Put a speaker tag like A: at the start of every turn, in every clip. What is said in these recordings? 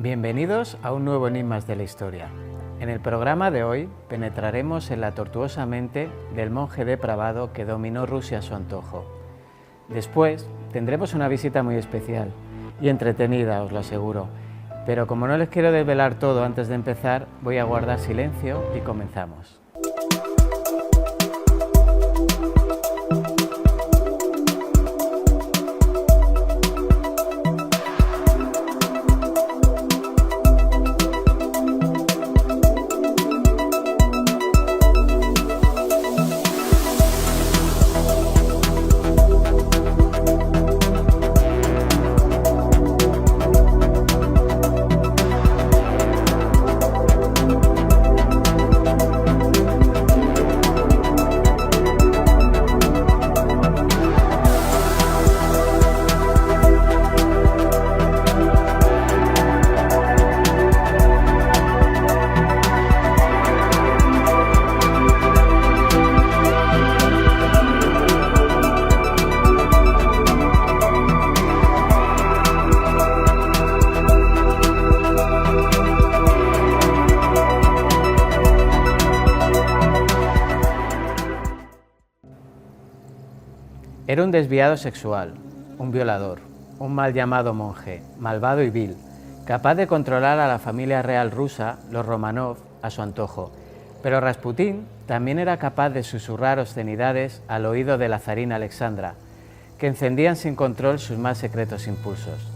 A: Bienvenidos a un nuevo Enigmas de la Historia. En el programa de hoy penetraremos en la tortuosa mente del monje depravado que dominó Rusia a su antojo. Después tendremos una visita muy especial y entretenida, os lo aseguro. Pero como no les quiero desvelar todo antes de empezar, voy a guardar silencio y comenzamos. Era un desviado sexual, un violador, un mal llamado monje, malvado y vil, capaz de controlar a la familia real rusa, los Romanov, a su antojo. Pero Rasputín también era capaz de susurrar obscenidades al oído de la zarina Alexandra, que encendían sin control sus más secretos impulsos.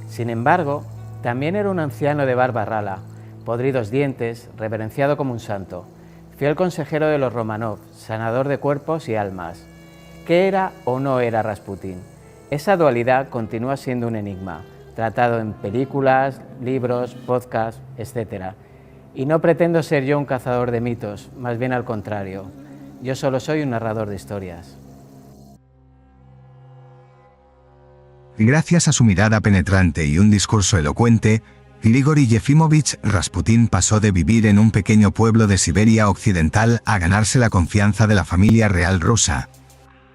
A: Sin embargo, también era un anciano de barba rala, podridos dientes, reverenciado como un santo, fiel consejero de los Romanov, sanador de cuerpos y almas. ¿Qué era o no era Rasputín? Esa dualidad continúa siendo un enigma, tratado en películas, libros, podcasts, etc. Y no pretendo ser yo un cazador de mitos, más bien al contrario. Yo solo soy un narrador de historias.
B: Gracias a su mirada penetrante y un discurso elocuente, Grigori Yefimovich Rasputín pasó de vivir en un pequeño pueblo de Siberia Occidental a ganarse la confianza de la familia real rusa.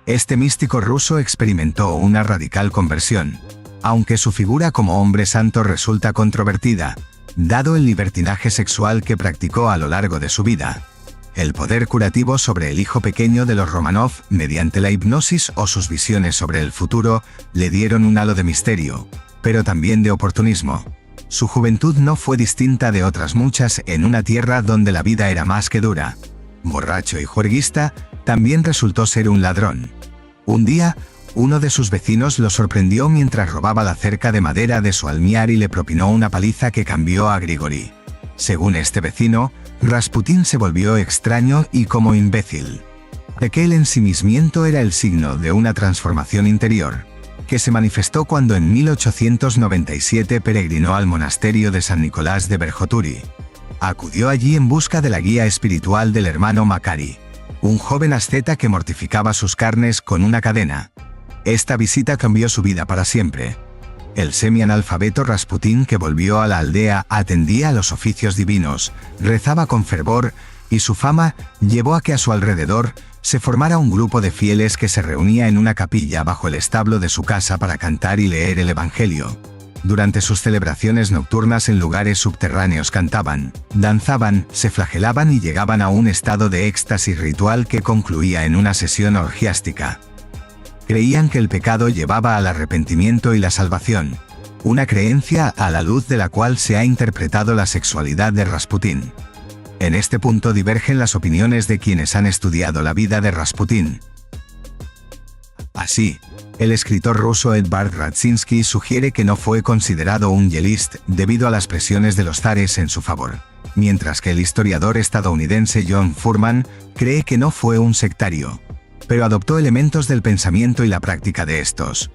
B: Este místico ruso experimentó una radical conversión, aunque su figura como hombre santo resulta controvertida, dado el libertinaje sexual que practicó a lo largo de su vida. El poder curativo sobre el hijo pequeño de los Romanov, mediante la hipnosis o sus visiones sobre el futuro, le dieron un halo de misterio, pero también de oportunismo. Su juventud no fue distinta de otras muchas en una tierra donde la vida era más que dura. Borracho y juerguista, también resultó ser un ladrón. Un día, uno de sus vecinos lo sorprendió mientras robaba la cerca de madera de su almiar y le propinó una paliza que cambió a Grigori. Según este vecino, Rasputín se volvió extraño y como imbécil. Aquel ensimismamiento era el signo de una transformación interior, que se manifestó cuando en 1897 peregrinó al monasterio de San Nicolás de Verjoturi. Acudió allí en busca de la guía espiritual del hermano Makari, un joven asceta que mortificaba sus carnes con una cadena. Esta visita cambió su vida para siempre. El semianalfabeto Rasputín, que volvió a la aldea, atendía a los oficios divinos, rezaba con fervor, y su fama llevó a que a su alrededor se formara un grupo de fieles que se reunía en una capilla bajo el establo de su casa para cantar y leer el Evangelio. Durante sus celebraciones nocturnas en lugares subterráneos cantaban, danzaban, se flagelaban y llegaban a un estado de éxtasis ritual que concluía en una sesión orgiástica. Creían que el pecado llevaba al arrepentimiento y la salvación, una creencia a la luz de la cual se ha interpretado la sexualidad de Rasputín. En este punto divergen las opiniones de quienes han estudiado la vida de Rasputín. Así, el escritor ruso Edvard Radzinsky sugiere que no fue considerado un yelist debido a las presiones de los zares en su favor, mientras que el historiador estadounidense John Furman cree que no fue un sectario, pero adoptó elementos del pensamiento y la práctica de estos.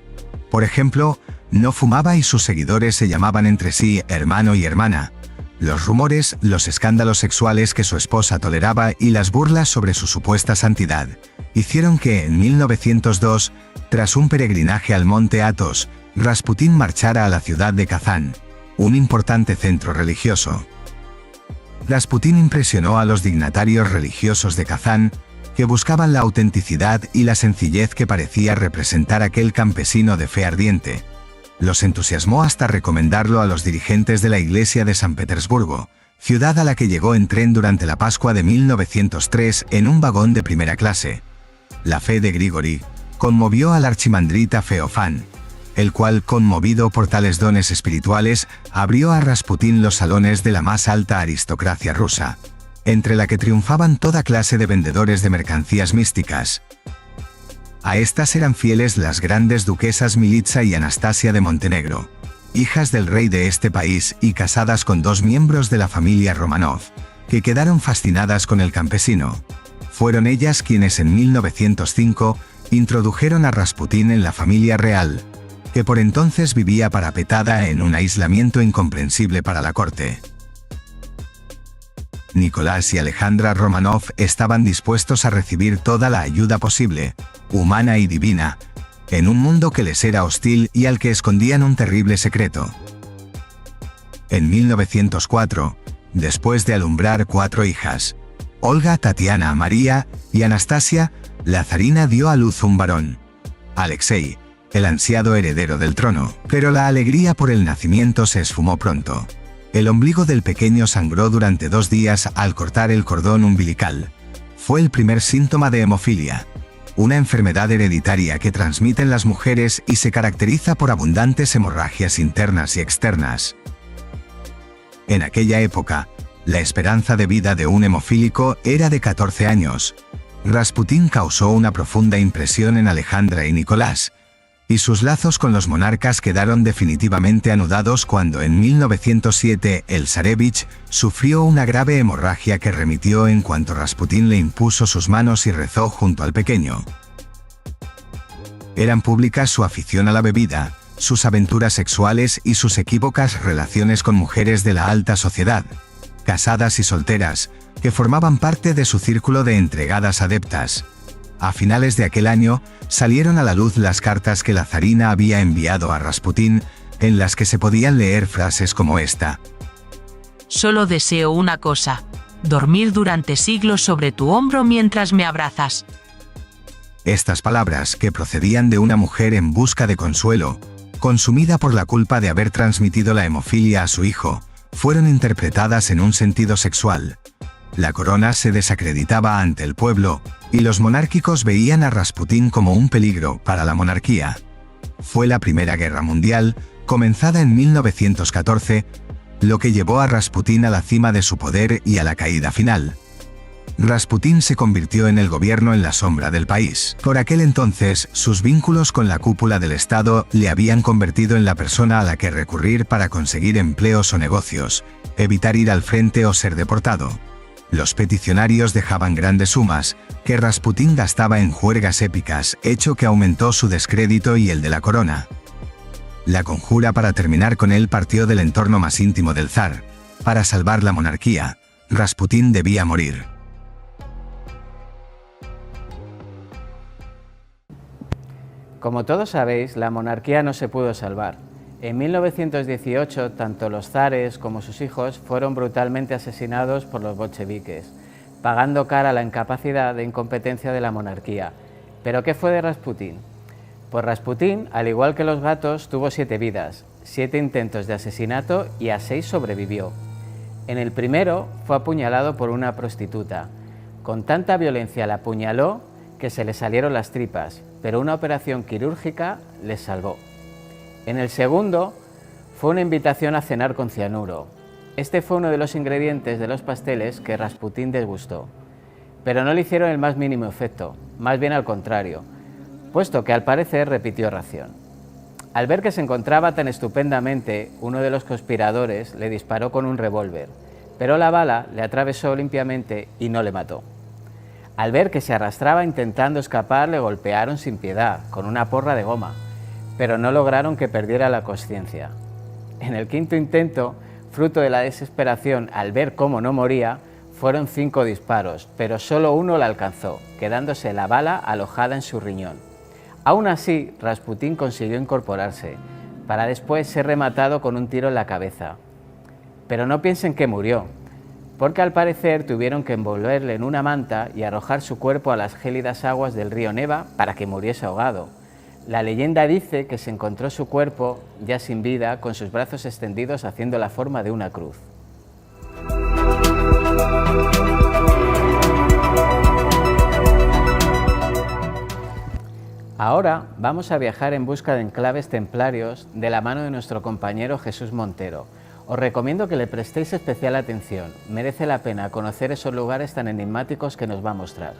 B: Por ejemplo, no fumaba y sus seguidores se llamaban entre sí hermano y hermana. Los rumores, los escándalos sexuales que su esposa toleraba y las burlas sobre su supuesta santidad hicieron que en 1902, tras un peregrinaje al monte Athos, Rasputín marchara a la ciudad de Kazán, un importante centro religioso. Rasputín impresionó a los dignatarios religiosos de Kazán, que buscaban la autenticidad y la sencillez que parecía representar aquel campesino de fe ardiente. Los entusiasmó hasta recomendarlo a los dirigentes de la Iglesia de San Petersburgo, ciudad a la que llegó en tren durante la Pascua de 1903 en un vagón de primera clase. La fe de Grigori conmovió al archimandrita Feofán, el cual, conmovido por tales dones espirituales, abrió a Rasputín los salones de la más alta aristocracia rusa, entre la que triunfaban toda clase de vendedores de mercancías místicas. A estas eran fieles las grandes duquesas Militsa y Anastasia de Montenegro, hijas del rey de este país y casadas con dos miembros de la familia Romanov, que quedaron fascinadas con el campesino. Fueron ellas quienes en 1905 introdujeron a Rasputín en la familia real, que por entonces vivía parapetada en un aislamiento incomprensible para la corte. Nicolás y Alejandra Romanov estaban dispuestos a recibir toda la ayuda posible, humana y divina, en un mundo que les era hostil y al que escondían un terrible secreto. En 1904, después de alumbrar 4 hijas, Olga, Tatiana, María y Anastasia, la zarina dio a luz un varón, Alexei, el ansiado heredero del trono, pero la alegría por el nacimiento se esfumó pronto. El ombligo del pequeño sangró durante 2 días al cortar el cordón umbilical. Fue el primer síntoma de hemofilia, una enfermedad hereditaria que transmiten las mujeres y se caracteriza por abundantes hemorragias internas y externas. En aquella época, la esperanza de vida de un hemofílico era de 14 años. Rasputín causó una profunda impresión en Alejandra y Nicolás, y sus lazos con los monarcas quedaron definitivamente anudados cuando en 1907 el zarevich sufrió una grave hemorragia que remitió en cuanto Rasputín le impuso sus manos y rezó junto al pequeño. Eran públicas su afición a la bebida, sus aventuras sexuales y sus equívocas relaciones con mujeres de la alta sociedad, casadas y solteras, que formaban parte de su círculo de entregadas adeptas. A finales de aquel año, salieron a la luz las cartas que la zarina había enviado a Rasputín, en las que se podían leer frases como esta:
C: «Solo deseo una cosa, dormir durante siglos sobre tu hombro mientras me abrazas».
B: Estas palabras, que procedían de una mujer en busca de consuelo, consumida por la culpa de haber transmitido la hemofilia a su hijo, fueron interpretadas en un sentido sexual. La corona se desacreditaba ante el pueblo, y los monárquicos veían a Rasputín como un peligro para la monarquía. Fue la Primera Guerra Mundial, comenzada en 1914, lo que llevó a Rasputín a la cima de su poder y a la caída final. Rasputín se convirtió en el gobierno en la sombra del país. Por aquel entonces, sus vínculos con la cúpula del Estado le habían convertido en la persona a la que recurrir para conseguir empleos o negocios, evitar ir al frente o ser deportado. Los peticionarios dejaban grandes sumas, que Rasputín gastaba en juergas épicas, hecho que aumentó su descrédito y el de la corona. La conjura para terminar con él partió del entorno más íntimo del zar. Para salvar la monarquía, Rasputín debía morir.
A: Como todos sabéis, la monarquía no se pudo salvar. En 1918, tanto los zares como sus hijos fueron brutalmente asesinados por los bolcheviques, pagando cara la incapacidad e incompetencia de la monarquía. ¿Pero qué fue de Rasputín? Pues Rasputín, al igual que los gatos, tuvo 7 vidas, 7 intentos de asesinato y a 6 sobrevivió. En el primero fue apuñalado por una prostituta. Con tanta violencia la apuñaló que se le salieron las tripas, pero una operación quirúrgica les salvó. En el segundo fue una invitación a cenar con cianuro. Este fue uno de los ingredientes de los pasteles que Rasputín desgustó, pero no le hicieron el más mínimo efecto, más bien al contrario, puesto que al parecer repitió ración. Al ver que se encontraba tan estupendamente, uno de los conspiradores le disparó con un revólver, pero la bala le atravesó limpiamente y no le mató. Al ver que se arrastraba intentando escapar, le golpearon sin piedad, con una porra de goma, pero no lograron que perdiera la conciencia. En el quinto intento, fruto de la desesperación al ver cómo no moría, fueron 5 disparos, pero solo uno la alcanzó, quedándose la bala alojada en su riñón. Aún así, Rasputín consiguió incorporarse, para después ser rematado con un tiro en la cabeza. Pero no piensen que murió, porque al parecer tuvieron que envolverle en una manta y arrojar su cuerpo a las gélidas aguas del río Neva para que muriese ahogado. La leyenda dice que se encontró su cuerpo, ya sin vida, con sus brazos extendidos haciendo la forma de una cruz. Ahora vamos a viajar en busca de enclaves templarios de la mano de nuestro compañero Jesús Montero. Os recomiendo que le prestéis especial atención, merece la pena conocer esos lugares tan enigmáticos que nos va a mostrar.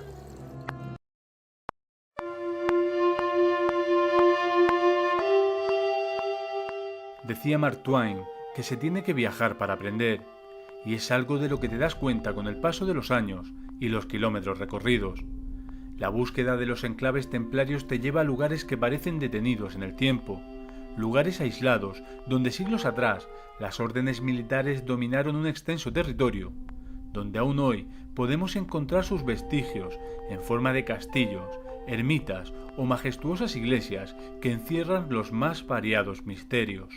D: Decía Mark Twain que se tiene que viajar para aprender, y es algo de lo que te das cuenta con el paso de los años y los kilómetros recorridos. La búsqueda de los enclaves templarios te lleva a lugares que parecen detenidos en el tiempo, lugares aislados donde siglos atrás las órdenes militares dominaron un extenso territorio, donde aún hoy podemos encontrar sus vestigios en forma de castillos, ermitas o majestuosas iglesias que encierran los más variados misterios.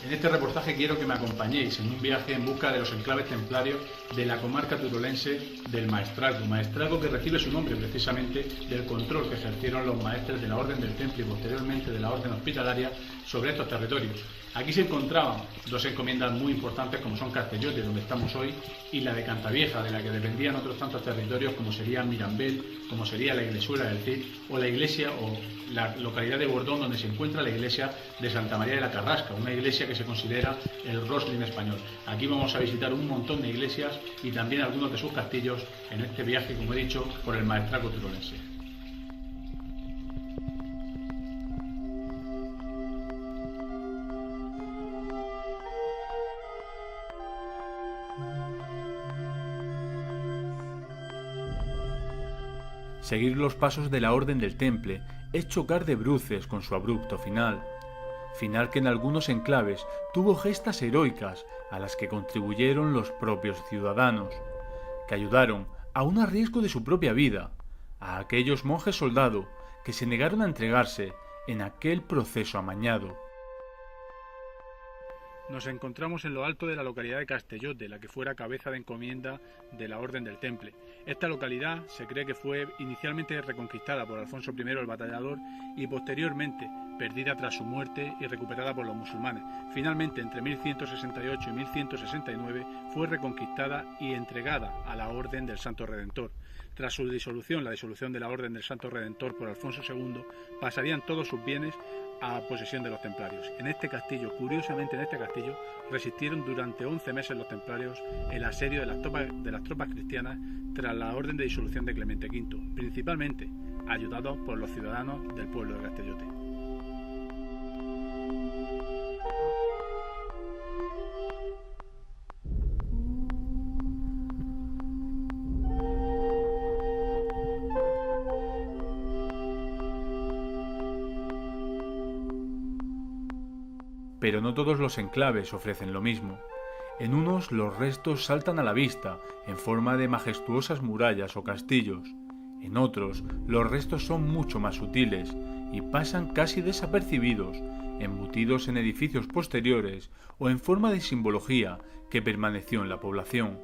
E: En este reportaje quiero que me acompañéis en un viaje en busca de los enclaves templarios de la comarca turolense del Maestrazgo que recibe su nombre precisamente del control que ejercieron los maestres de la Orden del Temple y posteriormente de la Orden Hospitalaria sobre estos territorios. Aquí se encontraban dos encomiendas muy importantes como son Castellote, donde estamos hoy, y la de Cantavieja, de la que dependían otros tantos territorios como sería Mirambel, como sería la Iglesuela del Cid, o la iglesia o la localidad de Bordón, donde se encuentra la iglesia de Santa María de la Carrasca, una iglesia que se considera el Roslin español. Aquí vamos a visitar un montón de iglesias y también algunos de sus castillos en este viaje, como he dicho, por el Maestrazgo turolense.
D: Seguir los pasos de la Orden del Temple es chocar de bruces con su abrupto final que en algunos enclaves tuvo gestas heroicas a las que contribuyeron los propios ciudadanos, que ayudaron, aun a riesgo de su propia vida, a aquellos monjes soldado que se negaron a entregarse en aquel proceso amañado.
E: Nos encontramos en lo alto de la localidad de Castellote, la que fuera cabeza de encomienda de la Orden del Temple. Esta localidad se cree que fue inicialmente reconquistada por Alfonso I el Batallador y posteriormente perdida tras su muerte y recuperada por los musulmanes. Finalmente, entre 1168 y 1169, fue reconquistada y entregada a la Orden del Santo Redentor. Tras su disolución, la disolución de la Orden del Santo Redentor por Alfonso II, pasarían todos sus bienes a posesión de los templarios. En este castillo, curiosamente en este castillo, resistieron durante 11 meses los templarios el asedio de las tropas cristianas tras la orden de disolución de Clemente V, principalmente ayudados por los ciudadanos del pueblo de Castellote.
D: Pero no todos los enclaves ofrecen lo mismo. En unos los restos saltan a la vista en forma de majestuosas murallas o castillos. En otros los restos son mucho más sutiles y pasan casi desapercibidos, embutidos en edificios posteriores o en forma de simbología que permaneció en la población.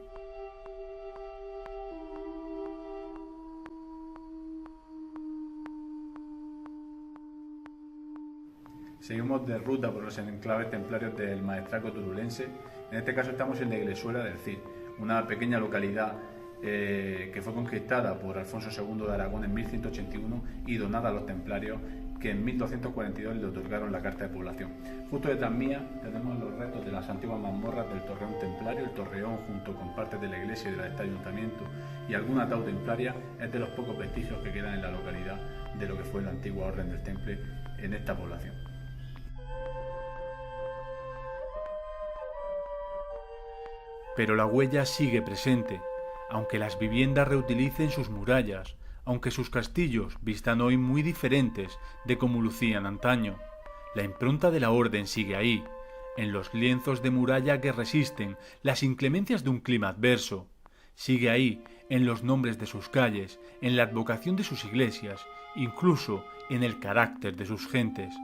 E: Seguimos de ruta por los enclaves templarios del Maestrazgo turolense. En este caso estamos en la Iglesuela del Cid, una pequeña localidad que fue conquistada por Alfonso II de Aragón en 1181 y donada a los templarios, que en 1242 le otorgaron la carta de población. Justo detrás mía tenemos los restos de las antiguas mazmorras del Torreón templario. El Torreón, junto con partes de la iglesia y de este ayuntamiento y alguna ataúd templaria, es de los pocos vestigios que quedan en la localidad de lo que fue la antigua Orden del Temple en esta población.
D: Pero la huella sigue presente, aunque las viviendas reutilicen sus murallas, aunque sus castillos vistan hoy muy diferentes de como lucían antaño. La impronta de la orden sigue ahí, en los lienzos de muralla que resisten las inclemencias de un clima adverso. Sigue ahí, en los nombres de sus calles, en la advocación de sus iglesias, incluso en el carácter de sus gentes.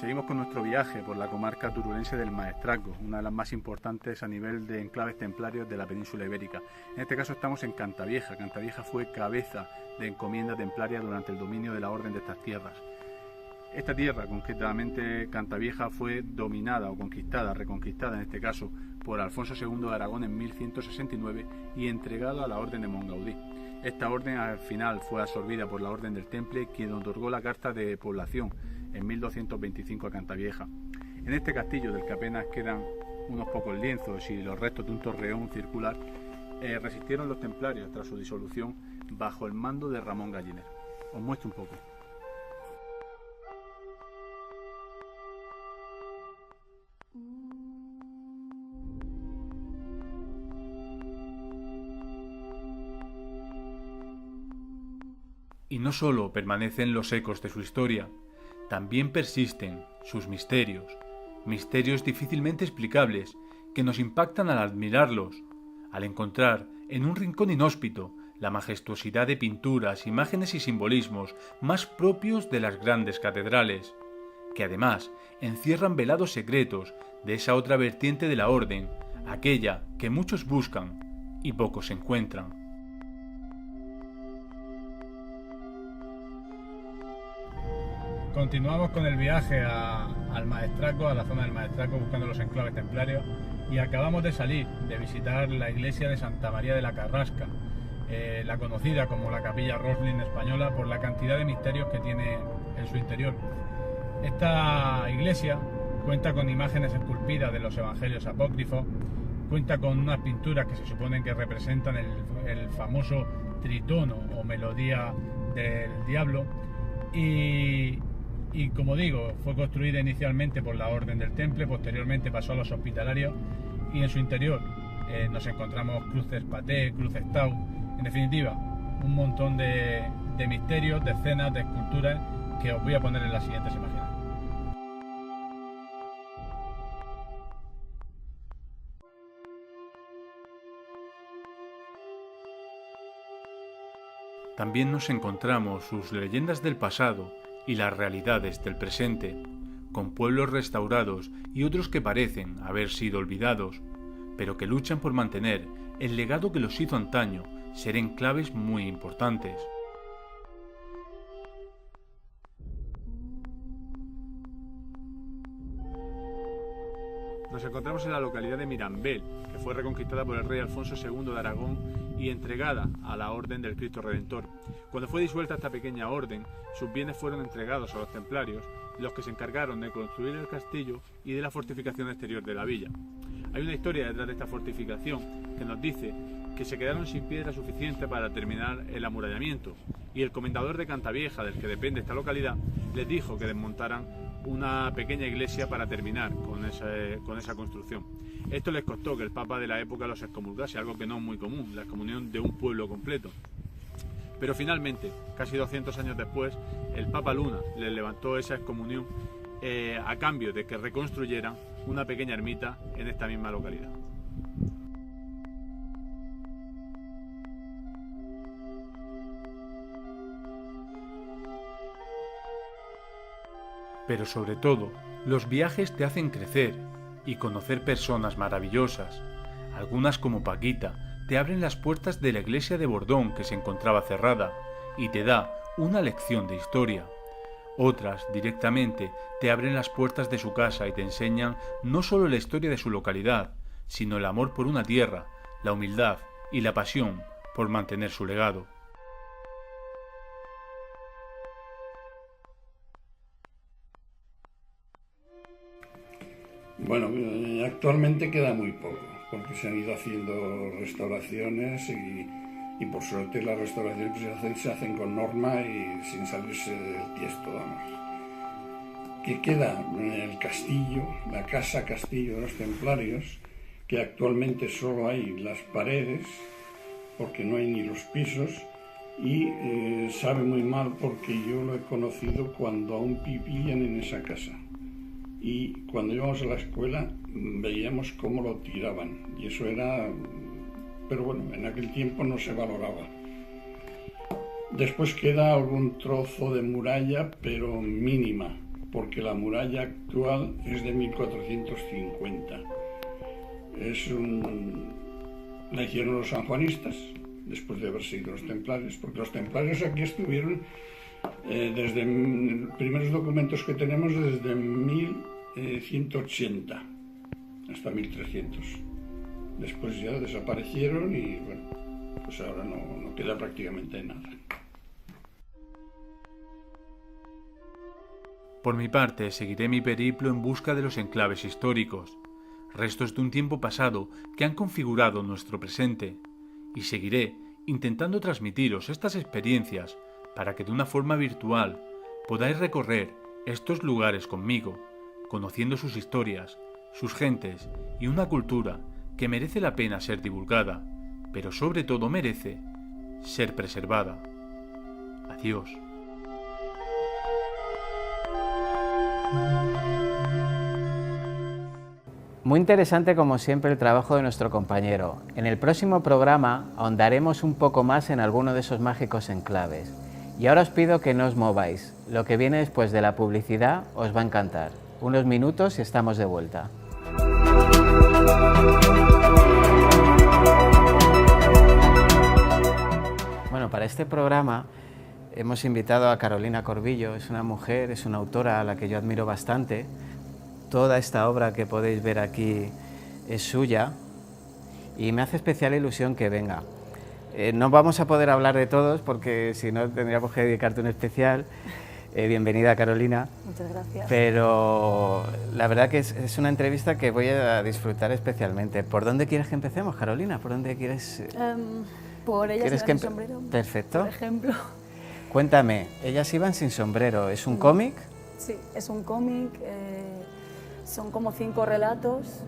E: Seguimos con nuestro viaje por la comarca turulense del Maestrazgo, una de las más importantes a nivel de enclaves templarios de la península ibérica. En este caso estamos en Cantavieja. Cantavieja fue cabeza de encomienda templaria durante el dominio de la orden de estas tierras. Esta tierra, concretamente Cantavieja, fue dominada o conquistada, reconquistada en este caso, por Alfonso II de Aragón en 1169 y entregada a la orden de Mongaudí. Esta orden al final fue absorbida por la orden del Temple, quien otorgó la carta de población en 1225 a Cantavieja. En este castillo, del que apenas quedan unos pocos lienzos y los restos de un torreón circular, resistieron los templarios tras su disolución bajo el mando de Ramón Galliner. Os muestro un poco.
D: Y no solo permanecen los ecos de su historia, también persisten sus misterios, misterios difícilmente explicables que nos impactan al admirarlos, al encontrar en un rincón inhóspito la majestuosidad de pinturas, imágenes y simbolismos más propios de las grandes catedrales, que además encierran velados secretos de esa otra vertiente de la orden, aquella que muchos buscan y pocos encuentran.
E: Continuamos con el viaje al Maestrazgo, a la zona del Maestrazgo, buscando los enclaves templarios, y acabamos de salir de visitar la iglesia de Santa María de la Carrasca, la conocida como la Capilla Roslin española por la cantidad de misterios que tiene en su interior. Esta iglesia cuenta con imágenes esculpidas de los evangelios apócrifos, cuenta con unas pinturas que se suponen que representan el famoso tritono o melodía del diablo, y como digo, fue construida inicialmente por la Orden del Temple, posteriormente pasó a los hospitalarios, y en su interior nos encontramos cruces paté, cruces tau, en definitiva, un montón de misterios, de escenas, de esculturas que os voy a poner en las siguientes imágenes.
D: También nos encontramos sus leyendas del pasado y las realidades del presente, con pueblos restaurados y otros que parecen haber sido olvidados, pero que luchan por mantener el legado que los hizo antaño ser enclaves muy importantes.
E: Nos encontramos en la localidad de Mirambel, que fue reconquistada por el rey Alfonso II de Aragón y entregada a la Orden del Cristo Redentor. Cuando fue disuelta esta pequeña orden, sus bienes fueron entregados a los templarios, los que se encargaron de construir el castillo y de la fortificación exterior de la villa. Hay una historia detrás de esta fortificación que nos dice que se quedaron sin piedra suficiente para terminar el amurallamiento, y el comendador de Cantavieja, del que depende esta localidad, les dijo que desmontaran una pequeña iglesia para terminar con esa construcción. Esto les costó que el Papa de la época los excomulgase, algo que no es muy común, la excomunión de un pueblo completo. Pero finalmente, casi 200 años después, el Papa Luna les levantó esa excomunión a cambio de que reconstruyeran una pequeña ermita en esta misma localidad.
D: Pero sobre todo, los viajes te hacen crecer y conocer personas maravillosas. Algunas, como Paquita, te abren las puertas de la iglesia de Bordón, que se encontraba cerrada, y te da una lección de historia. Otras, directamente, te abren las puertas de su casa y te enseñan no solo la historia de su localidad, sino el amor por una tierra, la humildad y la pasión por mantener su legado.
F: Bueno, actualmente queda muy poco, porque se han ido haciendo restauraciones y por suerte las restauraciones que se hacen con norma y sin salirse del tiesto, vamos. Que queda el castillo, la casa castillo de los templarios, que actualmente solo hay las paredes, porque no hay ni los pisos, y sabe muy mal porque yo lo he conocido cuando aún vivían en esa casa. Y cuando íbamos a la escuela veíamos cómo lo tiraban, y eso era... pero bueno, en aquel tiempo no se valoraba. Después queda algún trozo de muralla, pero mínima, porque la muralla actual es de 1450. La hicieron los sanjuanistas, después de haber sido los templarios, porque los templarios aquí estuvieron desde los primeros documentos que tenemos desde 1180 hasta 1300. Después ya desaparecieron y bueno, pues ahora no queda prácticamente nada.
D: Por mi parte, seguiré mi periplo en busca de los enclaves históricos, restos de un tiempo pasado que han configurado nuestro presente, y seguiré intentando transmitiros estas experiencias para que de una forma virtual podáis recorrer estos lugares conmigo, conociendo sus historias, sus gentes y una cultura que merece la pena ser divulgada, pero sobre todo merece ser preservada. Adiós.
A: Muy interesante como siempre el trabajo de nuestro compañero. En el próximo programa ahondaremos un poco más en alguno de esos mágicos enclaves. Y ahora os pido que no os mováis. Lo que viene después de la publicidad os va a encantar. Unos minutos y estamos de vuelta. Bueno, para este programa hemos invitado a Carolina Corbillo. Es una mujer, es una autora a la que yo admiro bastante. Toda esta obra que podéis ver aquí es suya y me hace especial ilusión que venga. No vamos a poder hablar de todos porque si no tendríamos que dedicarte un especial. Bienvenida, Carolina.
G: Muchas gracias.
A: Pero la verdad que es una entrevista que voy a disfrutar especialmente. ¿Por dónde quieres que empecemos, Carolina? ¿Por dónde quieres...?
G: Por Ellas iban sin sombrero.
A: Perfecto.
G: Por ejemplo.
A: Cuéntame, Ellas iban sin sombrero. ¿Es un cómic?
G: Sí, es un cómic. Son como 5 relatos.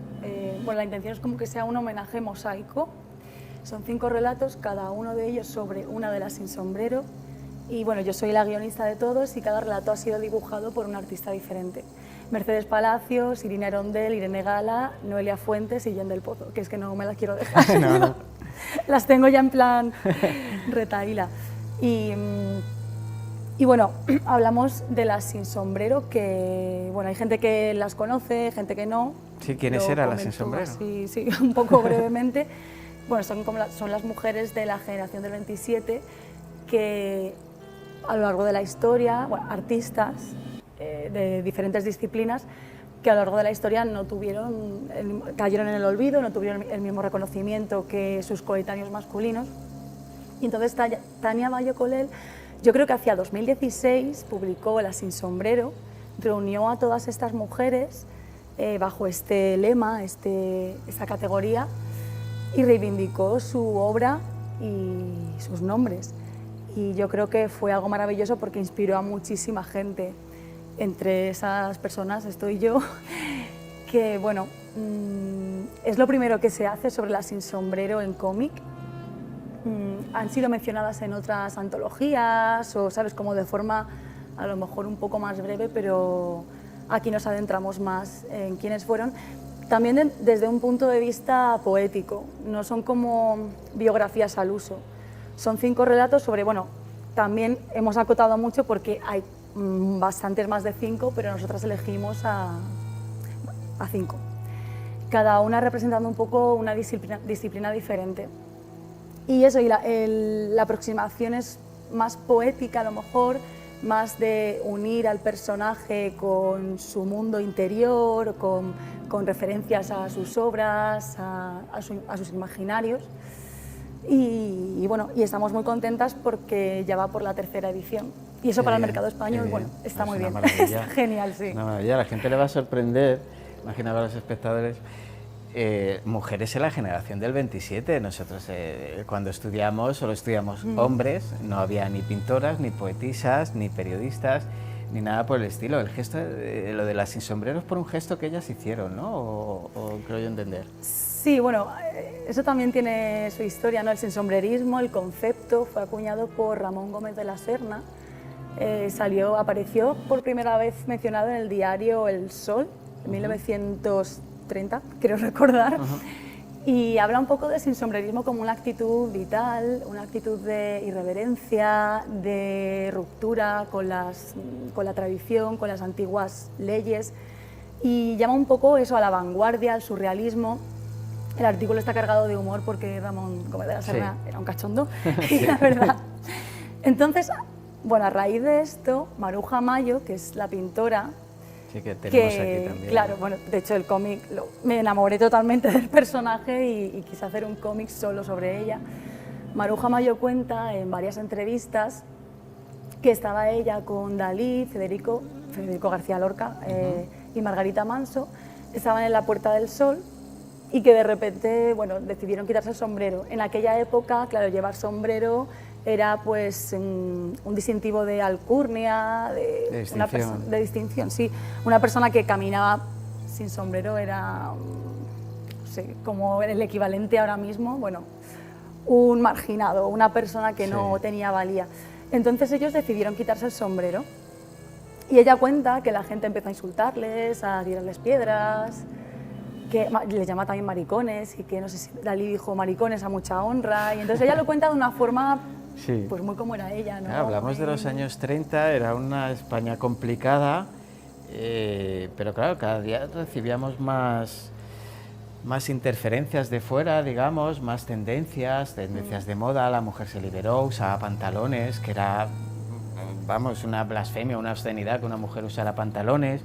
G: Bueno, la intención es como que sea un homenaje mosaico. Son 5 relatos, cada uno de ellos sobre una de las sin sombrero. Y bueno, yo soy la guionista de todos y cada relato ha sido dibujado por un artista diferente. Mercedes Palacios, Irina Arondel, Irene Gala, Noelia Fuentes y Jen del Pozo, que es que no me las quiero dejar.
A: No.
G: Las tengo ya en plan retaíla. Y bueno, hablamos de las sin sombrero, que bueno, hay gente que las conoce, gente que no.
A: Sí, ¿quiénes eran las sin sombrero?
G: Sí, un poco brevemente. Bueno, son las mujeres de la generación del 27 que a lo largo de la historia, bueno, artistas de diferentes disciplinas, que a lo largo de la historia cayeron en el olvido, no tuvieron el mismo reconocimiento que sus coetáneos masculinos. Y entonces Tania Bayo Colel, yo creo que hacia 2016 publicó Las sin sombrero, reunió a todas estas mujeres bajo este lema, esta categoría, y reivindicó su obra y sus nombres. Y yo creo que fue algo maravilloso porque inspiró a muchísima gente. Entre esas personas estoy yo, que bueno, es lo primero que se hace sobre las sin sombrero en cómic. Han sido mencionadas en otras antologías o, sabes, como de forma a lo mejor un poco más breve, pero aquí nos adentramos más en quiénes fueron. También desde un punto de vista poético, no son como biografías al uso. Son 5 relatos sobre, bueno, también hemos acotado mucho porque hay bastantes más de 5, pero nosotras elegimos a 5. Cada una representando un poco una disciplina diferente. Y eso, y la aproximación es más poética a lo mejor, más de unir al personaje con su mundo interior, con referencias a sus obras, a sus imaginarios. Y bueno, y estamos muy contentas porque ya va por la 3ª edición. Y eso para el mercado español, bueno, está muy bien. Está genial, sí.
A: Una maravilla, a la gente le va a sorprender, imaginaba a los espectadores, mujeres en la generación del 27. Nosotros cuando estudiamos, solo estudiamos hombres, no había ni pintoras, ni poetisas, ni periodistas, ni nada por el estilo. El gesto, lo de las sin sombreros, por un gesto que ellas hicieron, ¿no? O creo yo entender.
G: Sí, bueno, eso también tiene su historia, ¿no? El sinsombrerismo, el concepto, fue acuñado por Ramón Gómez de la Serna. Apareció por primera vez mencionado en el diario El Sol, en 1930, creo recordar. Y habla un poco del sinsombrerismo como una actitud vital, una actitud de irreverencia, de ruptura con la tradición, con las antiguas leyes, y llama un poco eso a la vanguardia, al surrealismo. El artículo está cargado de humor porque Ramón Gómez de la Serna era un cachondo, y la verdad. Entonces, bueno, a raíz de esto, Maruja Mayo, que es la pintora,
A: Sí, que tenemos aquí también.
G: claro, bueno, de hecho el cómic, me enamoré totalmente del personaje y quise hacer un cómic solo sobre ella. Maruja Mayo cuenta en varias entrevistas que estaba ella con Dalí, Federico García Lorca y Margarita Manso, estaban en la Puerta del Sol y que de repente, bueno, decidieron quitarse el sombrero. En aquella época, claro, llevar sombrero era pues un distintivo de alcurnia, de distinción, sí. Una persona que caminaba sin sombrero era, no sé, como el equivalente ahora mismo, bueno, un marginado, una persona que no tenía valía. Entonces ellos decidieron quitarse el sombrero y ella cuenta que la gente empezó a insultarles, a tirarles piedras, que les llama también maricones y que no sé si Dalí dijo maricones a mucha honra, y entonces ella lo cuenta de una forma pues muy como era ella, ¿no?
A: Claro, hablamos de los años 30, era una España complicada, pero claro, cada día recibíamos más interferencias de fuera, digamos, más tendencias de moda. La mujer se liberó, usaba pantalones, que era, vamos, una blasfemia, una obscenidad que una mujer usara pantalones.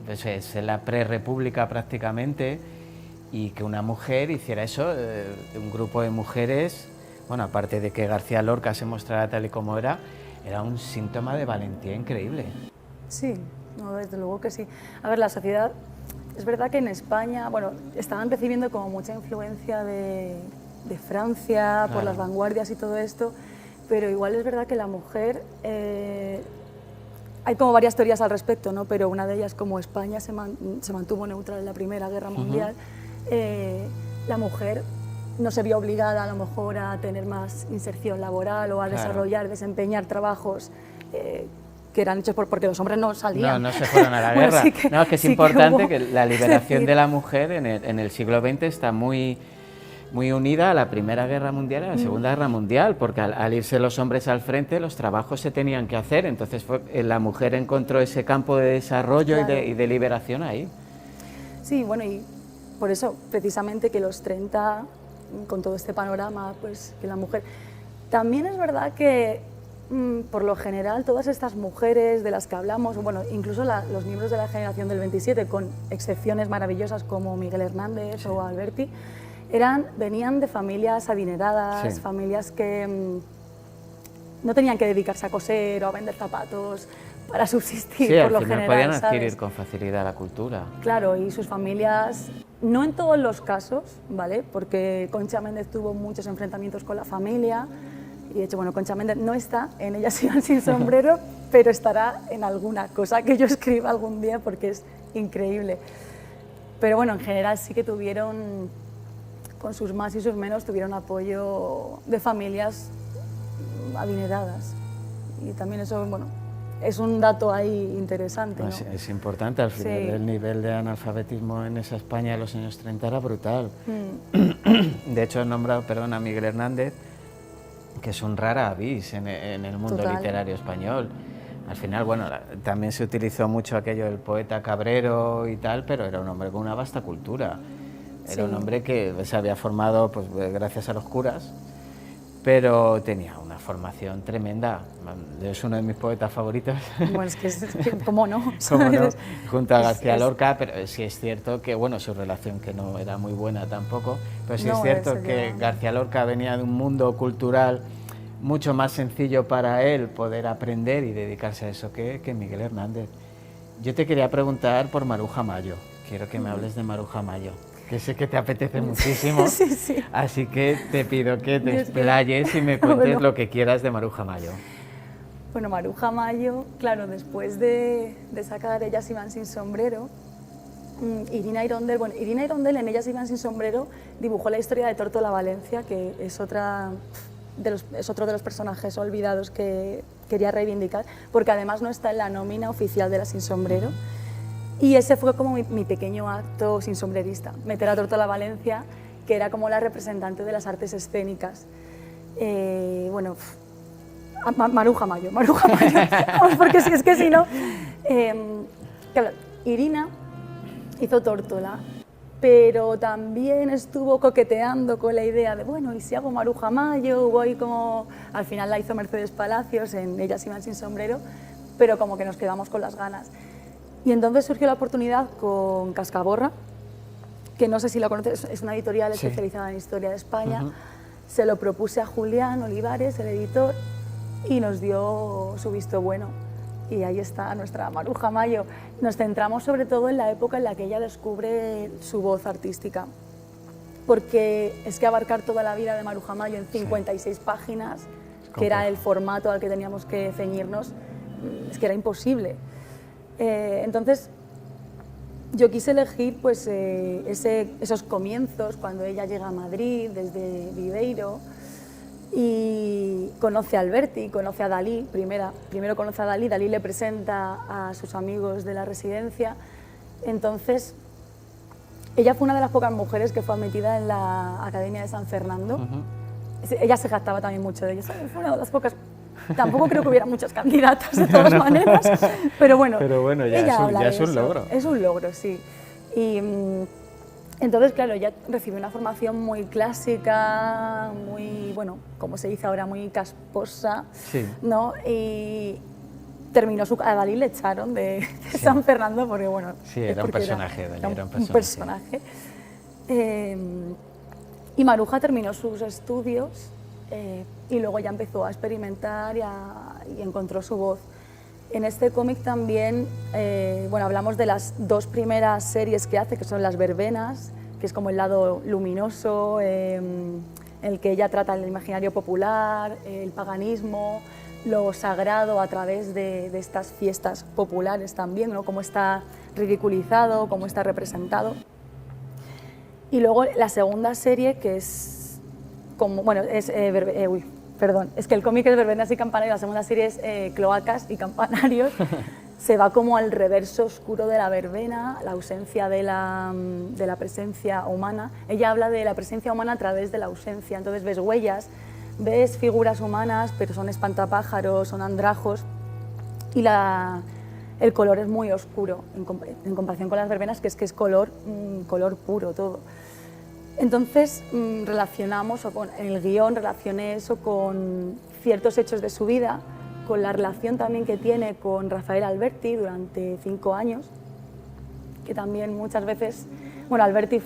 A: Pues es la prerrepública prácticamente, y que una mujer hiciera eso, un grupo de mujeres, bueno, aparte de que García Lorca se mostrara tal y como era un síntoma de valentía increíble.
G: Sí, no, desde luego que sí. A ver, la sociedad, es verdad que en España, bueno, estaban recibiendo como mucha influencia de Francia, por las vanguardias y todo esto, pero igual es verdad que la mujer, hay como varias teorías al respecto, ¿no? Pero una de ellas, como España se mantuvo neutral en la Primera Guerra Mundial, la mujer no se vio obligada a lo mejor a tener más inserción laboral o a desempeñar trabajos que eran hechos porque los hombres no salían.
A: No se fueron a la guerra.
G: Bueno, sí
A: no, es que es importante que la liberación de la mujer en el siglo XX está muy unida a la Primera Guerra Mundial y a la Segunda Guerra Mundial, porque al irse los hombres al frente, los trabajos se tenían que hacer, entonces la mujer encontró ese campo de desarrollo y de liberación ahí.
G: Sí, bueno, y por eso, precisamente, que los 30, con todo este panorama, pues que la mujer... También es verdad que, por lo general, todas estas mujeres de las que hablamos, bueno, incluso los miembros de la generación del 27, con excepciones maravillosas como Miguel Hernández o Alberti, venían de familias adineradas, familias que no tenían que dedicarse a coser o a vender zapatos para subsistir, por lo general,
A: podían adquirir con facilidad la cultura.
G: Claro, y sus familias, no en todos los casos, ¿vale? Porque Concha Méndez tuvo muchos enfrentamientos con la familia, y de hecho, bueno, Concha Méndez no está en Ellas iban sin sombrero, pero estará en alguna cosa que yo escriba algún día porque es increíble. Pero bueno, en general sí que tuvieron, con sus más y sus menos, tuvieron apoyo de familias adineradas. Y también eso, bueno, es un dato ahí interesante, ¿no?
A: Es importante, al final el nivel de analfabetismo en esa España de los años 30 era brutal. De hecho, he nombrado, a Miguel Hernández, que es un rara avis en el mundo literario español. Al final, bueno, también se utilizó mucho aquello del poeta cabrero y tal, pero era un hombre con una vasta cultura. Era un hombre que se había formado pues, gracias a los curas, pero tenía una formación tremenda. Es uno de mis poetas favoritos.
G: Bueno, es que ¿cómo no?
A: ¿Cómo no? Junto a García Lorca, pero sí es cierto que, bueno, su relación que no era muy buena tampoco, pero sí es cierto que García Lorca venía de un mundo cultural mucho más sencillo para él poder aprender y dedicarse a eso que Miguel Hernández. Yo te quería preguntar por Maruja Mayo. Quiero que me hables de Maruja Mayo, que sé que te apetece muchísimo, así que te pido que te explayes y me cuentes lo que quieras de Maruja Mayo.
G: Bueno, Maruja Mayo, claro, después de sacar Ellas iban sin sombrero, Irina Irondell en Ellas iban sin sombrero dibujó la historia de Tórtola Valencia, que es otro de los personajes olvidados que quería reivindicar, porque además no está en la nómina oficial de la sin sombrero. Y ese fue como mi pequeño acto sin sombrerista, meter a Tórtola Valencia, que era como la representante de las artes escénicas. Bueno, Maruja Mayo, vamos, porque es que si no... claro, Irina hizo Tórtola, pero también estuvo coqueteando con la idea de, bueno, ¿y si hago Maruja Mayo? Voy como... Al final la hizo Mercedes Palacios en Ellas iban sin sombrero, pero como que nos quedamos con las ganas. Y entonces surgió la oportunidad con Cascaborra, que no sé si lo conoces, es una editorial especializada en historia de España. Se lo propuse a Julián Olivares, el editor, y nos dio su visto bueno. Y ahí está nuestra Maruja Mayo. Nos centramos sobre todo en la época en la que ella descubre su voz artística, porque es que abarcar toda la vida de Maruja Mayo en 56 páginas, que era el formato al que teníamos que ceñirnos, es que era imposible. Entonces, yo quise elegir pues, esos comienzos, cuando ella llega a Madrid desde Viveiro y conoce a Alberti, conoce a Dalí, primero conoce a Dalí, Dalí le presenta a sus amigos de la residencia. Entonces, ella fue una de las pocas mujeres que fue admitida en la Academia de San Fernando. Ella se jactaba también mucho de ello, fue una de las pocas. Tampoco creo que hubiera muchas candidatas de todas maneras, pero bueno,
A: ya es un logro.
G: Es un logro, sí. Y entonces, claro, ella recibió una formación muy clásica, muy, bueno, como se dice ahora, muy casposa, ¿no? Y terminó a Dalí le echaron de San Fernando porque, bueno...
A: Sí, era un personaje, Dalí era un
G: personaje. Y Maruja terminó sus estudios y luego ya empezó a experimentar y encontró su voz. En este cómic también, bueno, hablamos de las dos primeras series que hace, que son Las Verbenas, que es como el lado luminoso, en el que ella trata el imaginario popular, el paganismo, lo sagrado a través de estas fiestas populares también, ¿no? Cómo está ridiculizado, cómo está representado. Y luego la segunda serie, que es como, bueno, es, es que el cómic es Verbenas y Campanarios, la segunda serie es Cloacas y Campanarios. Se va como al reverso oscuro de la verbena, la ausencia de la presencia humana. Ella habla de la presencia humana a través de la ausencia, entonces ves huellas, ves figuras humanas, pero son espantapájaros, son andrajos, y el color es muy oscuro en comparación con las verbenas, que es color puro todo. Entonces relacionamos, en el guión relacioné eso con ciertos hechos de su vida, con la relación también que tiene con Rafael Alberti durante 5 años, que también muchas veces, bueno, Alberti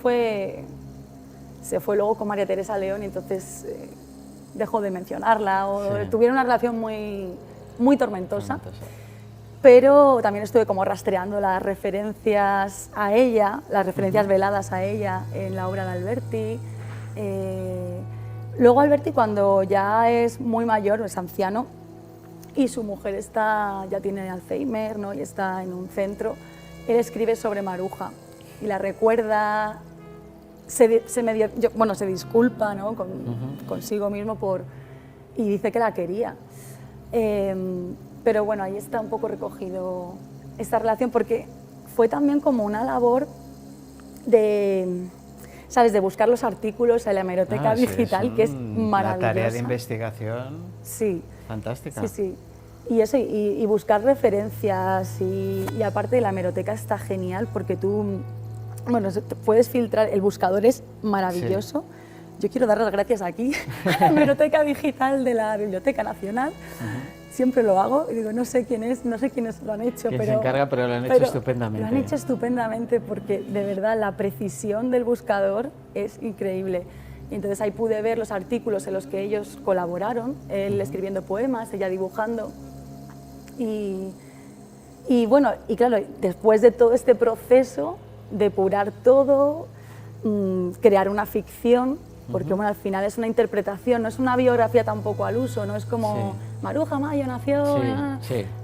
G: se fue luego con María Teresa León y entonces dejó de mencionarla, o tuvieron una relación muy tormentosa. Pero también estuve como rastreando las referencias a ella, las referencias veladas a ella en la obra de Alberti. Luego Alberti, cuando ya es muy mayor, es anciano, y su mujer ya tiene Alzheimer, ¿no? Y está en un centro, él escribe sobre Maruja y la recuerda, se disculpa, ¿no? Consigo mismo y dice que la quería. Pero bueno, ahí está un poco recogido esta relación, porque fue también como una labor de, ¿sabes?, de buscar los artículos en la hemeroteca digital, que es maravillosa.
A: La tarea de investigación fantástica.
G: Sí, sí. Y eso, y buscar referencias, y aparte la hemeroteca está genial, porque tú, bueno, puedes filtrar, el buscador es maravilloso. Yo quiero dar las gracias aquí a la hemeroteca digital de la Biblioteca Nacional. Siempre lo hago y digo, no sé quiénes lo han hecho,
A: se encarga, pero lo han hecho estupendamente.
G: Lo han hecho estupendamente, porque de verdad la precisión del buscador es increíble. Y entonces ahí pude ver los artículos en los que ellos colaboraron, él escribiendo poemas, ella dibujando. Y bueno, y claro, después de todo este proceso, depurar todo, crear una ficción, porque bueno, al final es una interpretación, no es una biografía tampoco al uso, no es como Maruja Mayo nació,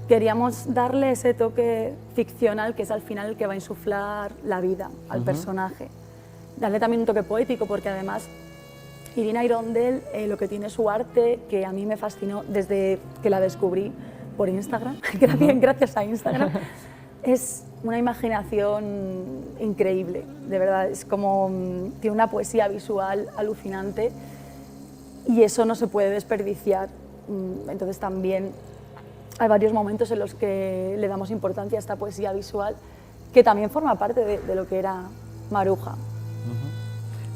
G: queríamos darle ese toque ficcional que es al final el que va a insuflar la vida al personaje. Darle también un toque poético, porque además Irina Irondell, lo que tiene su arte, que a mí me fascinó desde que la descubrí por Instagram, gracias a Instagram, Es una imaginación increíble, de verdad, es como, tiene una poesía visual alucinante y eso no se puede desperdiciar. Entonces también hay varios momentos en los que le damos importancia a esta poesía visual, que también forma parte de lo que era Maruja.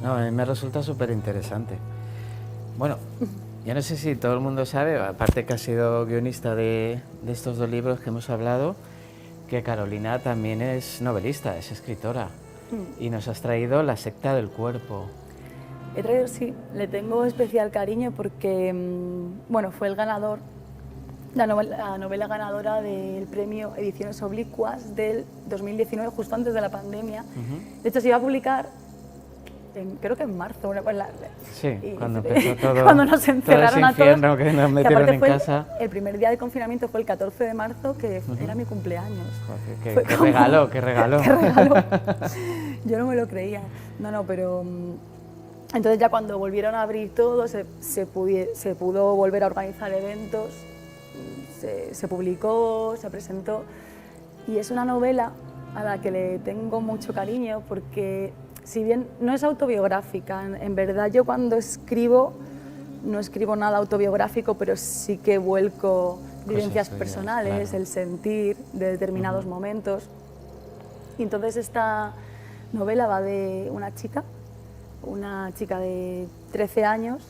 A: No, a mí me resulta súper interesante. Bueno, yo no sé si todo el mundo sabe, aparte que has sido guionista de estos dos libros que hemos hablado, que Carolina también es novelista, es escritora, y nos has traído La secta del cuerpo.
G: He traído, sí, le tengo especial cariño porque, bueno, fue el ganador, la novela ganadora del premio Ediciones Oblicuas del 2019, justo antes de la pandemia. De hecho, se iba a publicar, creo que en marzo.
A: Sí, cuando empezó todo,
G: cuando nos encerraron a todos.
A: Que nos metieron en casa.
G: El primer día de confinamiento fue el 14 de marzo, que era mi cumpleaños.
A: Joder, qué regalo, qué regalo.
G: Qué regalo. Yo no me lo creía. No, pero... Entonces ya cuando volvieron a abrir todo, se pudo volver a organizar eventos, se publicó, se presentó, y es una novela a la que le tengo mucho cariño porque, si bien no es autobiográfica, en verdad yo cuando escribo no escribo nada autobiográfico, pero sí que vuelco vivencias personales, claro, el sentir de determinados momentos. Y entonces esta novela va de una chica de 13 años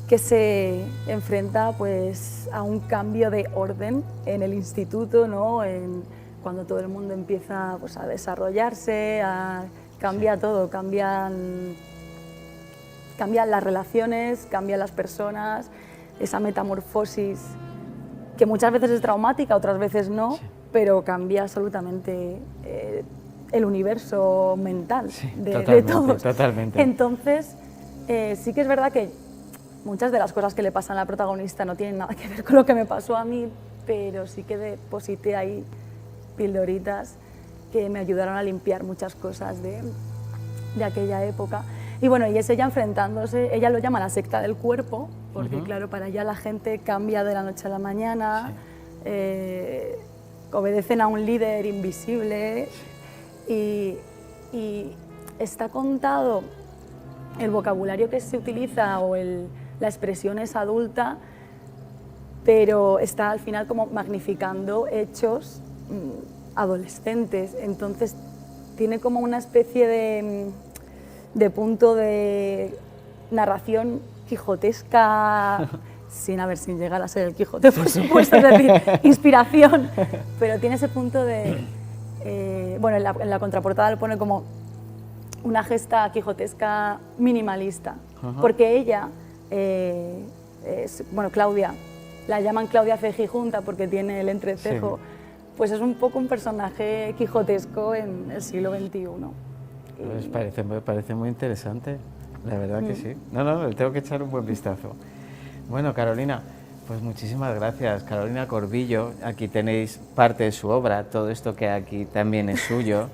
G: que se enfrenta pues a un cambio de orden en el instituto, ¿no? Cuando todo el mundo empieza pues, a desarrollarse, cambia todo, cambian las relaciones, cambian las personas, esa metamorfosis que muchas veces es traumática, otras veces no, pero cambia absolutamente el universo mental de todos.
A: Totalmente.
G: Entonces, sí que es verdad que muchas de las cosas que le pasan a la protagonista no tienen nada que ver con lo que me pasó a mí, pero sí que deposité ahí pildoritas que me ayudaron a limpiar muchas cosas de aquella época. Y bueno, y es ella enfrentándose, ella lo llama la secta del cuerpo, porque claro, para ella la gente cambia de la noche a la mañana, obedecen a un líder invisible. Y está contado el vocabulario que se utiliza o la expresión es adulta, pero está al final como magnificando hechos adolescentes. Entonces tiene como una especie de punto de narración quijotesca, sin llegar a ser el Quijote, por supuesto, es decir, inspiración, pero tiene ese punto de... bueno, en la contraportada lo pone como una gesta quijotesca minimalista, porque ella, bueno, Claudia, la llaman Claudia Cejijunta porque tiene el entrecejo, pues es un poco un personaje quijotesco en el siglo XXI.
A: Pues parece muy interesante, la verdad que sí. No, le tengo que echar un buen vistazo. Bueno, Carolina, pues muchísimas gracias. Carolina Corbillo, aquí tenéis parte de su obra, todo esto que aquí también es suyo.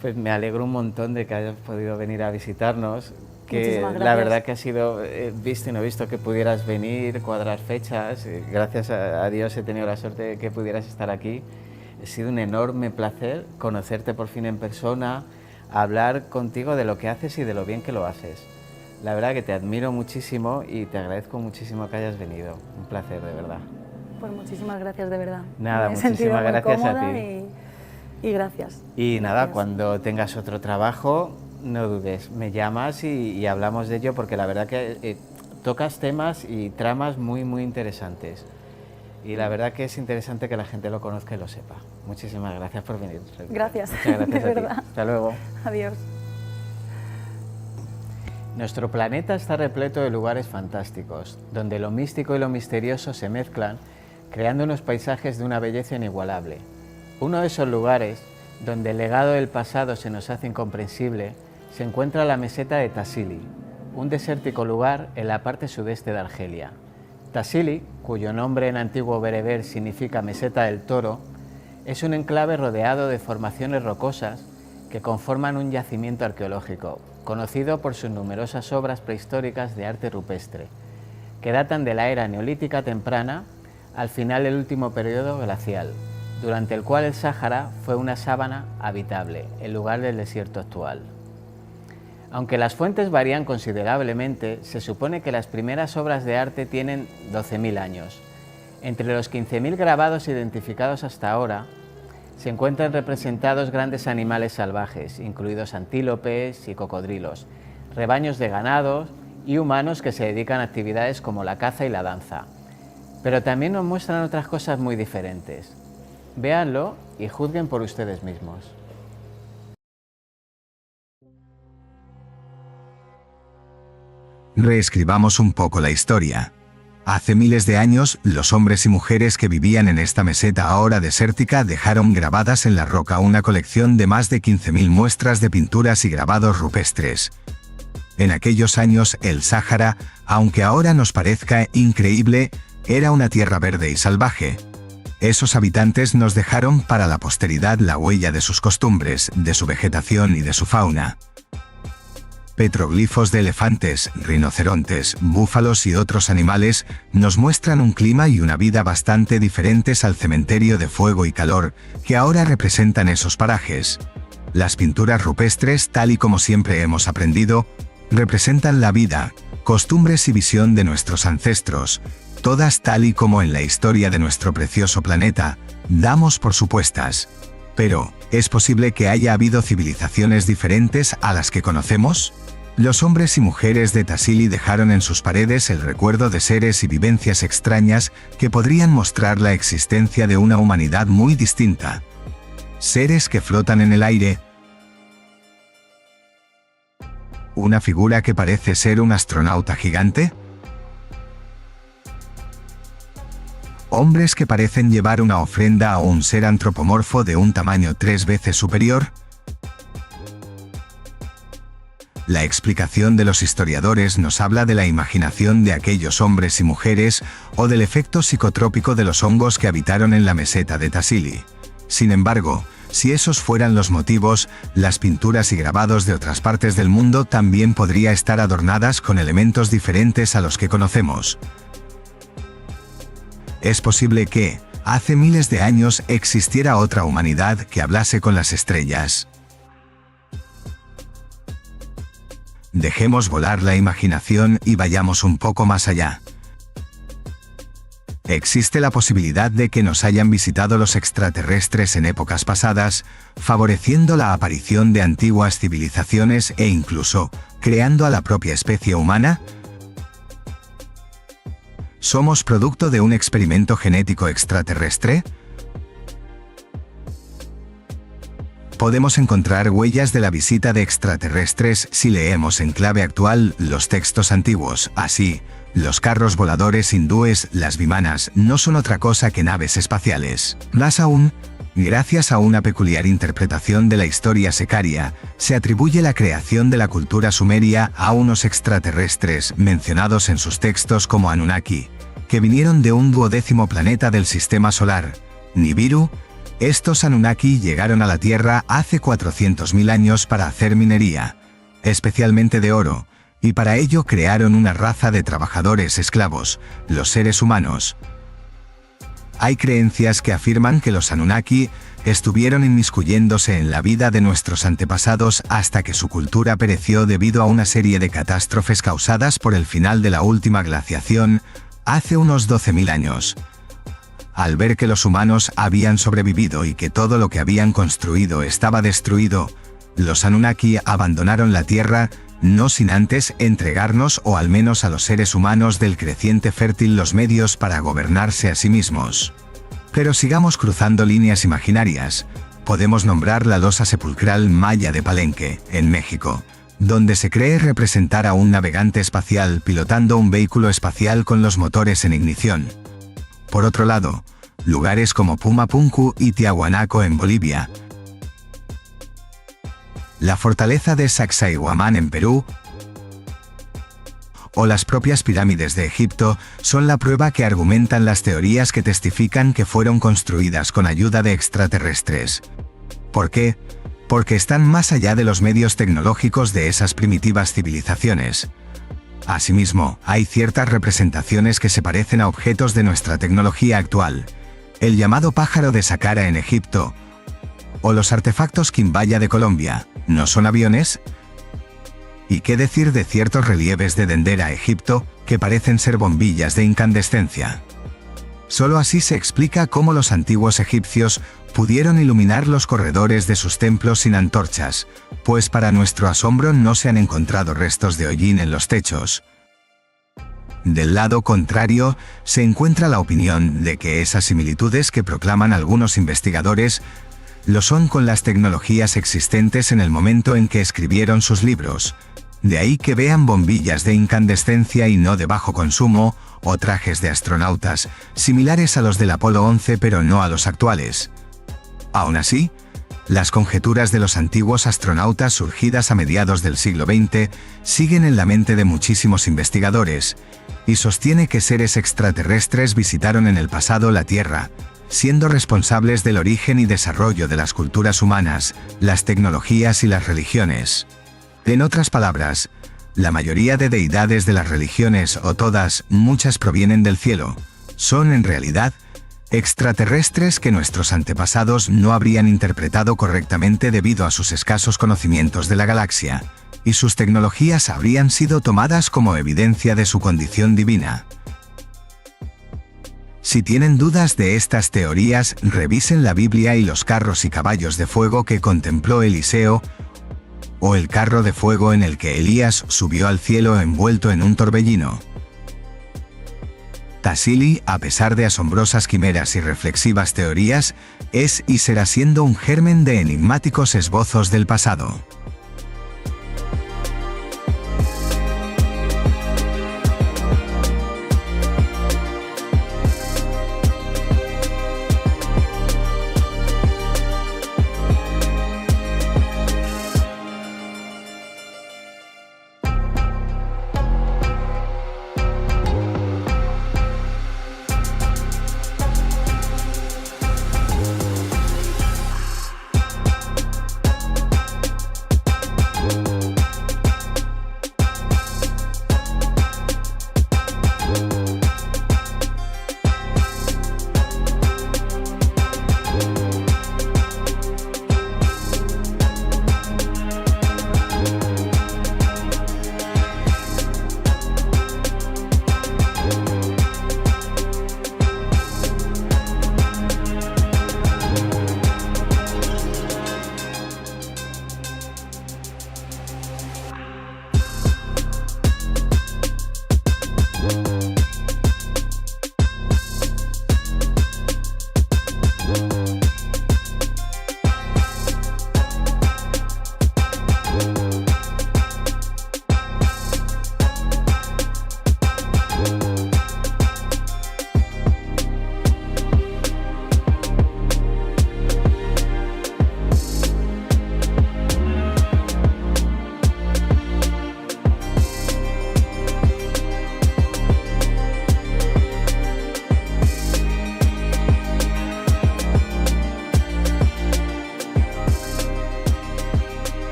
A: Pues me alegro un montón de que hayas podido venir a visitarnos, que la verdad que ha sido visto y no visto que pudieras venir, cuadrar fechas. Gracias a Dios he tenido la suerte de que pudieras estar aquí. Ha sido un enorme placer conocerte por fin en persona, hablar contigo de lo que haces y de lo bien que lo haces. La verdad que te admiro muchísimo y te agradezco muchísimo que hayas venido. Un placer, de verdad.
G: Pues muchísimas gracias, de verdad.
A: Nada, muchísimas gracias a ti.
G: Y gracias.
A: Y nada, cuando tengas otro trabajo, no dudes, me llamas y hablamos de ello, porque la verdad que tocas temas y tramas muy, muy interesantes. Y la verdad que es interesante que la gente lo conozca y lo sepa. Muchísimas gracias por venir.
G: Gracias,
A: muchas gracias
G: de
A: a ti.
G: verdad.
A: Hasta luego.
G: Adiós.
A: Nuestro planeta está repleto de lugares fantásticos, donde lo místico y lo misterioso se mezclan, creando unos paisajes de una belleza inigualable. Uno de esos lugares, donde el legado del pasado se nos hace incomprensible, se encuentra la meseta de Tassili, un desértico lugar en la parte sudeste de Argelia. Tassili, cuyo nombre en antiguo bereber significa meseta del toro, es un enclave rodeado de formaciones rocosas que conforman un yacimiento arqueológico, conocido por sus numerosas obras prehistóricas de arte rupestre, que datan de la era neolítica temprana al final del último periodo glacial, durante el cual el Sáhara fue una sabana habitable, en lugar del desierto actual. Aunque las fuentes varían considerablemente, se supone que las primeras obras de arte tienen 12.000 años. Entre los 15.000 grabados identificados hasta ahora, se encuentran representados grandes animales salvajes, incluidos antílopes y cocodrilos, rebaños de ganado y humanos que se dedican a actividades como la caza y la danza. Pero también nos muestran otras cosas muy diferentes. Véanlo y juzguen por ustedes mismos.
B: Reescribamos un poco la historia. Hace miles de años, los hombres y mujeres que vivían en esta meseta ahora desértica dejaron grabadas en la roca una colección de más de 15.000 muestras de pinturas y grabados rupestres. En aquellos años, el Sáhara, aunque ahora nos parezca increíble, era una tierra verde y salvaje. Esos habitantes nos dejaron para la posteridad la huella de sus costumbres, de su vegetación y de su fauna. Petroglifos de elefantes, rinocerontes, búfalos y otros animales nos muestran un clima y una vida bastante diferentes al cementerio de fuego y calor que ahora representan esos parajes. Las pinturas rupestres, tal y como siempre hemos aprendido, representan la vida, costumbres y visión de nuestros ancestros, todas tal y como en la historia de nuestro precioso planeta, damos por supuestas. Pero, ¿es posible que haya habido civilizaciones diferentes a las que conocemos? Los hombres y mujeres de Tassili dejaron en sus paredes el recuerdo de seres y vivencias extrañas que podrían mostrar la existencia de una humanidad muy distinta. Seres que flotan en el aire. ¿Una figura que parece ser un astronauta gigante? ¿Hombres que parecen llevar una ofrenda a un ser antropomorfo de un tamaño 3 veces superior? La explicación de los historiadores nos habla de la imaginación de aquellos hombres y mujeres o del efecto psicotrópico de los hongos que habitaron en la meseta de Tassili. Sin embargo, si esos fueran los motivos, las pinturas y grabados de otras partes del mundo también podrían estar adornadas con elementos diferentes a los que conocemos. Es posible que, hace miles de años, existiera otra humanidad que hablase con las estrellas. Dejemos volar la imaginación y vayamos un poco más allá. Existe la posibilidad de que nos hayan visitado los extraterrestres en épocas pasadas, favoreciendo la aparición de antiguas civilizaciones e incluso creando a la propia especie humana. ¿Somos producto de un experimento genético extraterrestre? Podemos encontrar huellas de la visita de extraterrestres si leemos en clave actual los textos antiguos. Así, los carros voladores hindúes, las vimanas, no son otra cosa que naves espaciales. Más aún, gracias a una peculiar interpretación de la historia secaria, se atribuye la creación de la cultura sumeria a unos extraterrestres mencionados en sus textos como Anunnaki, que vinieron de un 12º planeta del sistema solar, Nibiru. Estos Anunnaki llegaron a la Tierra hace 400.000 años para hacer minería, especialmente de oro, y para ello crearon una raza de trabajadores esclavos, los seres humanos. Hay creencias que afirman que los Anunnaki estuvieron inmiscuyéndose en la vida de nuestros antepasados hasta que su cultura pereció debido a una serie de catástrofes causadas por el final de la última glaciación, hace unos 12.000 años. Al ver que los humanos habían sobrevivido y que todo lo que habían construido estaba destruido, los Anunnaki abandonaron la Tierra, no sin antes entregarnos o al menos a los seres humanos del creciente fértil los medios para gobernarse a sí mismos. Pero sigamos cruzando líneas imaginarias. Podemos nombrar la losa sepulcral maya de Palenque, en México, donde se cree representar a un navegante espacial pilotando un vehículo espacial con los motores en ignición. Por otro lado, lugares como Pumapunku y Tiahuanaco en Bolivia, la fortaleza de Sacsayhuamán en Perú, o las propias pirámides de Egipto son la prueba que argumentan las teorías que testifican que fueron construidas con ayuda de extraterrestres. ¿Por qué? Porque están más allá de los medios tecnológicos de esas primitivas civilizaciones. Asimismo, hay ciertas representaciones que se parecen a objetos de nuestra tecnología actual. el llamado pájaro de Saqqara en Egipto, o los artefactos Quimbaya de Colombia, ¿no son aviones? ¿Y qué decir de ciertos relieves de Dendera, Egipto, que parecen ser bombillas de incandescencia? Solo así se explica cómo los antiguos egipcios pudieron iluminar los corredores de sus templos sin antorchas, pues para nuestro asombro no se han encontrado restos de hollín en los techos. Del lado contrario, se encuentra la opinión de que esas similitudes que proclaman algunos investigadores lo son con las tecnologías existentes en el momento en que escribieron sus libros. De ahí que vean bombillas de incandescencia y no de bajo consumo, o trajes de astronautas, similares a los del Apolo 11 pero no a los actuales. Aún así, las conjeturas de los antiguos astronautas surgidas a mediados del siglo XX siguen en la mente de muchísimos investigadores, y sostiene que seres extraterrestres visitaron en el pasado la Tierra, siendo responsables del origen y desarrollo de las culturas humanas, las tecnologías y las religiones. En otras palabras, la mayoría de deidades de las religiones, o todas, muchas provienen del cielo, son en realidad extraterrestres que nuestros antepasados no habrían interpretado correctamente debido a sus escasos conocimientos de la galaxia, y sus tecnologías habrían sido tomadas como evidencia de su condición divina. Si tienen dudas de estas teorías, revisen la Biblia y los carros y caballos de fuego que contempló Eliseo, o el carro de fuego en el que Elías subió al cielo envuelto en un torbellino. Tassili, a pesar de asombrosas quimeras y reflexivas teorías, es y será siendo un germen de enigmáticos esbozos del pasado.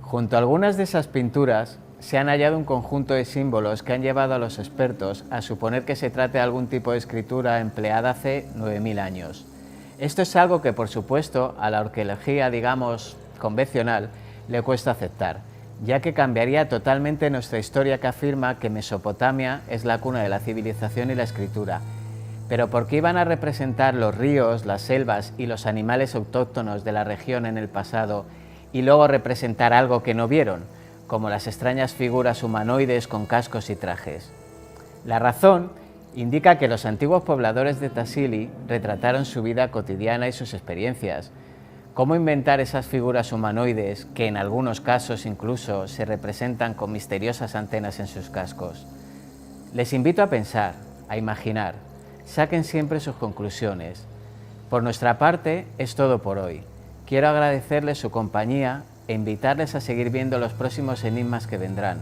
A: Junto a algunas de esas pinturas se han hallado un conjunto de símbolos que han llevado a los expertos a suponer que se trate de algún tipo de escritura empleada hace 9000 años. Esto es algo que, por supuesto, a la arqueología, digamos, convencional, le cuesta aceptar, ya que cambiaría totalmente nuestra historia que afirma que Mesopotamia es la cuna de la civilización y la escritura. Pero ¿por qué iban a representar los ríos, las selvas y los animales autóctonos de la región en el pasado y luego representar algo que no vieron, como las extrañas figuras humanoides con cascos y trajes? La razón indica que los antiguos pobladores de Tassili retrataron su vida cotidiana y sus experiencias. ¿Cómo inventar esas figuras humanoides que en algunos casos incluso se representan con misteriosas antenas en sus cascos? Les invito a pensar, a imaginar, saquen siempre sus conclusiones. Por nuestra parte es todo por hoy. Quiero agradecerles su compañía e invitarles a seguir viendo los próximos enigmas que vendrán.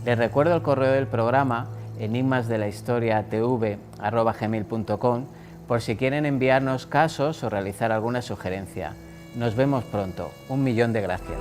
A: Les recuerdo el correo del programa enigmasdelahistoriatv@gmail.com por si quieren enviarnos casos o realizar alguna sugerencia. Nos vemos pronto. 1.000.000 de gracias.